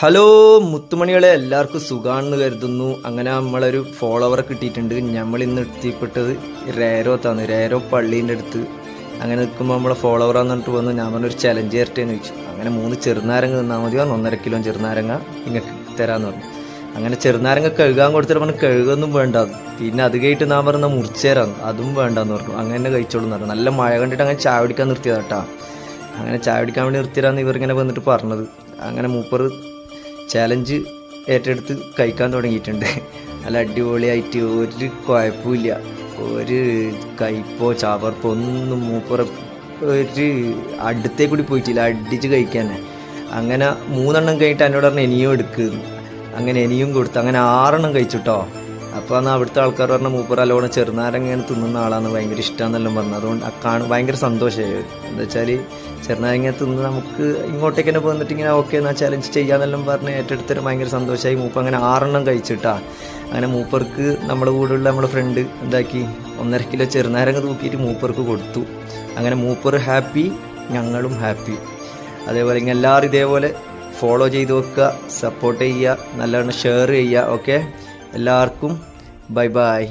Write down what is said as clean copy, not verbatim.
Hello മുത്തുമണികളെ, എല്ലാവർക്കും സുഖാണെന്ന് കരുതുന്നു. അങ്ങനെ നമ്മളൊരു ഫോളോവറെ കിട്ടിയിട്ടുണ്ട്. നമ്മൾ ഇന്ന് എത്തിപ്പെട്ടത് രേരോ പള്ളീൻ്റെ അടുത്ത്. അങ്ങനെ നിൽക്കുമ്പോൾ നമ്മളെ ഫോളോവറാന്ന് പറഞ്ഞിട്ട് വന്നു. ഞാൻ പറഞ്ഞൊരു ചലഞ്ച് തരട്ടേന്ന് ചോദിച്ചു. അങ്ങനെ 3 ചെറുനാരങ്ങ തന്നാൽ മതി, 1.5 കിലോ ചെറുനാരങ്ങ നിങ്ങൾക്ക് തരാമെന്ന് പറഞ്ഞു. അങ്ങനെ ചെറുനാരങ്ങ കഴുകാൻ കൊടുത്തിട്ട് പറഞ്ഞു കഴുകൊന്നും വേണ്ട, പിന്നെ അത് കഴിഞ്ഞിട്ട് ഞാൻ പറഞ്ഞ മുറിച്ചേരാന്ന്, അതും വേണ്ടെന്ന് പറഞ്ഞു. അങ്ങനെ കഴിച്ചോളൂ എന്ന് പറഞ്ഞു. നല്ല മഴ കണ്ടിട്ട് അങ്ങനെ ചായ കുടിക്കാൻ നിർത്തിയതാട്ടാ. അങ്ങനെ ചായ കുടിക്കാൻ വേണ്ടി നിർത്തിയതാന്ന് ഇവരിങ്ങനെ വന്നിട്ട് പറഞ്ഞത്. അങ്ങനെ മൂപ്പർ ചാലഞ്ച് ഏറ്റെടുത്ത് കഴിക്കാൻ തുടങ്ങിയിട്ടുണ്ട്. നല്ല അടിപൊളിയായിട്ട് ഒരു കുഴപ്പമില്ല, ഒരു കയ്പോ ചാവർപ്പോ ഒന്നും മൂപ്പറ ഒരു അടുത്തേ കൂടി പോയിട്ടില്ല, അടിച്ച് കഴിക്കാൻ. അങ്ങനെ 3 എണ്ണം കഴിഞ്ഞിട്ട് എന്നോട് പറഞ്ഞാൽ ഇനിയും എടുക്കുന്നു. അങ്ങനെ ഇനിയും കൊടുത്തു. അങ്ങനെ 6 എണ്ണം കഴിച്ചിട്ടോ. അപ്പോൾ അന്ന് അവിടുത്തെ ആൾക്കാർ പറഞ്ഞ മൂപ്പർ അല്ലോണം ചെറുനാരങ്ങ തിന്നുന്ന ആളാണ്, ഭയങ്കര ഇഷ്ടമാണെന്നെല്ലാം പറഞ്ഞു. അതുകൊണ്ട് ഭയങ്കര സന്തോഷമായി. എന്താ വെച്ചാൽ ചെറുനാരങ്ങ തിന്ന് നമുക്ക് ഇങ്ങോട്ടേക്ക് തന്നെ വന്നിട്ട് ഇങ്ങനെ ഓക്കെ എന്നാൽ ചലഞ്ച് ചെയ്യാന്നെല്ലാം പറഞ്ഞ് ഏറ്റെടുത്തിട്ട് ഭയങ്കര സന്തോഷമായി. മൂപ്പർ അങ്ങനെ 6 എണ്ണം കഴിച്ചിട്ടാ. അങ്ങനെ മൂപ്പർക്ക് നമ്മുടെ കൂടെയുള്ള നമ്മുടെ ഫ്രണ്ട് എന്താക്കി 1.5 കിലോ ചെറുനാരങ്ങ തൂക്കിയിട്ട് മൂപ്പർക്ക് കൊടുത്തു. അങ്ങനെ മൂപ്പർ ഹാപ്പി, ഞങ്ങളും ഹാപ്പി. അതേപോലെ ഇങ്ങനെ എല്ലാവരും ഇതേപോലെ ഫോളോ ചെയ്ത് വെക്കുക, സപ്പോർട്ട് ചെയ്യുക, നല്ലവണ്ണം ഷെയർ ചെയ്യുക. ഓക്കെ, എല്ലാവർക്കും ബൈ ബൈ.